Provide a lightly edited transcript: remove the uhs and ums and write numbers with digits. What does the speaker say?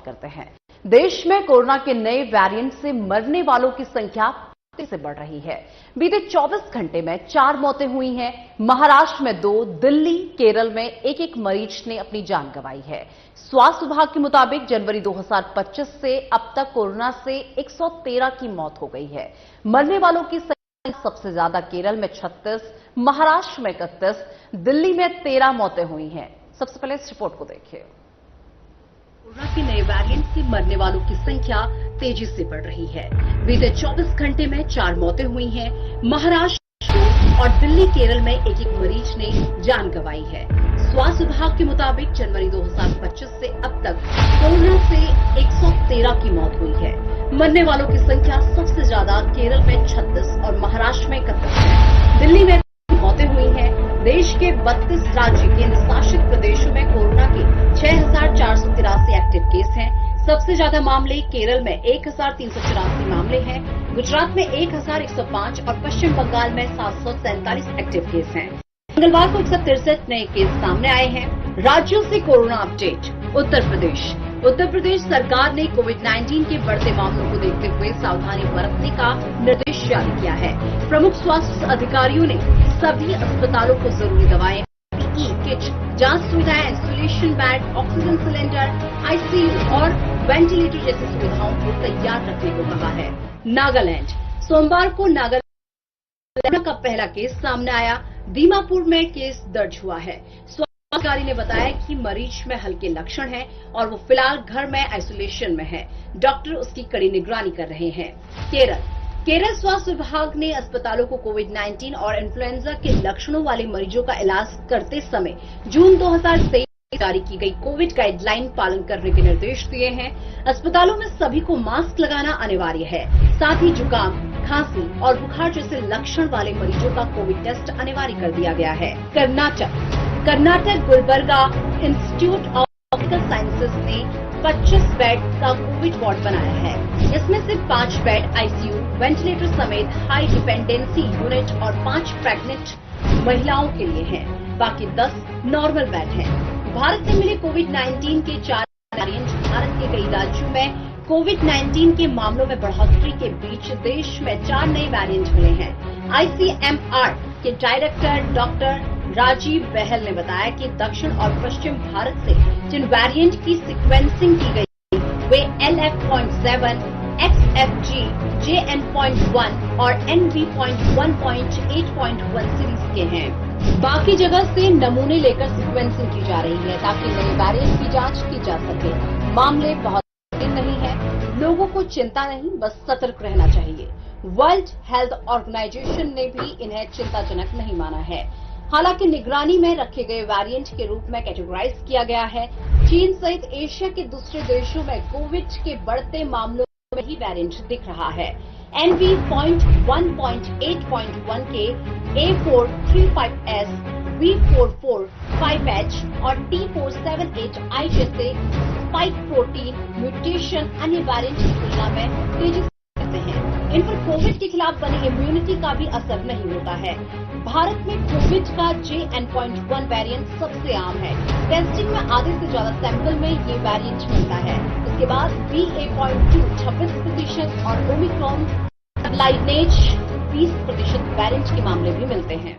करते हैं। देश में कोरोना के नए वेरिएंट से मरने वालों की संख्या तेजी से बढ़ रही है। बीते 24 घंटे में 4 मौतें हुई हैं। महाराष्ट्र में 2, दिल्ली, केरल में एक मरीज ने अपनी जान गंवाई है। स्वास्थ्य विभाग के मुताबिक जनवरी 2025 से अब तक कोरोना से 113 की मौत हो गई है। मरने वालों की संख्या सबसे ज्यादा केरल में 36, महाराष्ट्र में 31, दिल्ली में 13 मौतें हुई हैं। सबसे पहले इस रिपोर्ट को देखिए। कोरोना के नए वेरिएंट से मरने वालों की संख्या तेजी से बढ़ रही है। बीते 24 घंटे में 4 मौतें हुई हैं। महाराष्ट्र और दिल्ली, केरल में एक मरीज ने जान गंवाई है। स्वास्थ्य विभाग के मुताबिक जनवरी 2025 से अब तक कोरोना से 113 की मौत हुई है। मरने वालों की संख्या सबसे ज्यादा केरल में 36 और महाराष्ट्र में 31 है। दिल्ली में मौतें हुई हैं। देश के 32 राज्य केंद्र शासित प्रदेशों में कोरोना के 6,483 एक्टिव केस हैं। सबसे ज्यादा मामले केरल में 1,384 मामले हैं। गुजरात में 1,105 और पश्चिम बंगाल में 747 एक्टिव केस हैं। मंगलवार को 163 नए केस सामने आए हैं। राज्यों से कोरोना अपडेट। उत्तर प्रदेश सरकार ने कोविड-19 के बढ़ते मामलों को देखते हुए सावधानी बरतने का निर्देश जारी किया है। प्रमुख स्वास्थ्य अधिकारियों ने सभी अस्पतालों को जरूरी दवाएं, पीपीई किट, जांच सुविधाएं, isolation bed, oxygen cylinder, ICU और वेंटिलेटर जैसी सुविधाओं को तैयार रखने को कहा है। नागालैंड। सोमवार को नागालैंड का पहला केस सामने आया। दीमापुर में केस दर्ज हुआ है। अधिकारी ने बताया कि मरीज में हल्के लक्षण हैं और वो फिलहाल घर में आइसोलेशन में है। डॉक्टर उसकी कड़ी निगरानी कर रहे हैं। केरल स्वास्थ्य विभाग ने अस्पतालों को कोविड-19 और इन्फ्लुएंजा के लक्षणों वाले मरीजों का इलाज करते समय जून 2023 जारी की गई कोविड गाइडलाइन पालन करने के निर्देश दिए हैं। अस्पतालों में सभी को मास्क लगाना अनिवार्य है। साथ ही जुकाम, खांसी और बुखार जैसे लक्षण वाले मरीजों का कोविड टेस्ट अनिवार्य कर दिया गया है। Karnataka Gulbarga institute of medical sciences ने 25 बेड का कोविड वार्ड बनाया है। इसमें से 5 बेड आईसीयू, वेंटिलेटर समेत हाई डिपेंडेंसी यूनिट और 5 प्रेग्नेंट महिलाओं के लिए हैं। बाकी 10 नॉर्मल बेड हैं। भारत से मिले कोविड-19 के 4 वेरिएंट। भारत के कई राज्यों में कोविड-19 के मामलों में बढ़ोतरी के बीच देश में 4 नए वेरिएंट मिले हैं। आईसीएमआर के डायरेक्टर डॉक्टर राजीव बहल ने बताया कि दक्षिण और पश्चिम भारत से जिन वेरिएंट की सीक्वेंसिंग की गई वे LF.7, XFG, JN.1 और NV.1.8.1 सीरीज के हैं। बाकी जगह से नमूने लेकर सीक्वेंसिंग की जा रही है ताकि नए वेरिएंट की जांच की जा सके। मामले बहुत नहीं है, लोगों को चिंता नहीं, बस सतर्क रहना चाहिए। वर्ल्ड हेल्थ ऑर्गेनाइजेशन ने भी इन्हें चिंताजनक नहीं माना है। हालांकि निगरानी में रखे गए वेरिएंट के रूप में कैटेगराइज किया गया है। चीन सहित एशिया के दूसरे देशों में कोविड के बढ़ते मामलों में ही वेरिएंट दिख रहा है। NV.1.8.1 के A435S, V445H और T478I जैसे स्पाइक प्रोटीन म्यूटेशन अन्य वेरिएंट की तुलना में तेजी से बढ़ते हैं। इन पर कोविड के खिलाफ बनी इम्यूनिटी का भी असर नहीं होता है। भारत में कोविड का JN.1 वेरिएंट सबसे आम है। टेस्टिंग में आधे से ज्यादा सैंपल में ये वेरिएंट मिलता है। इसके बाद BA.2 26% और ओमिक्रॉन लाइनेज 20% वेरिएंट के मामले भी मिलते हैं।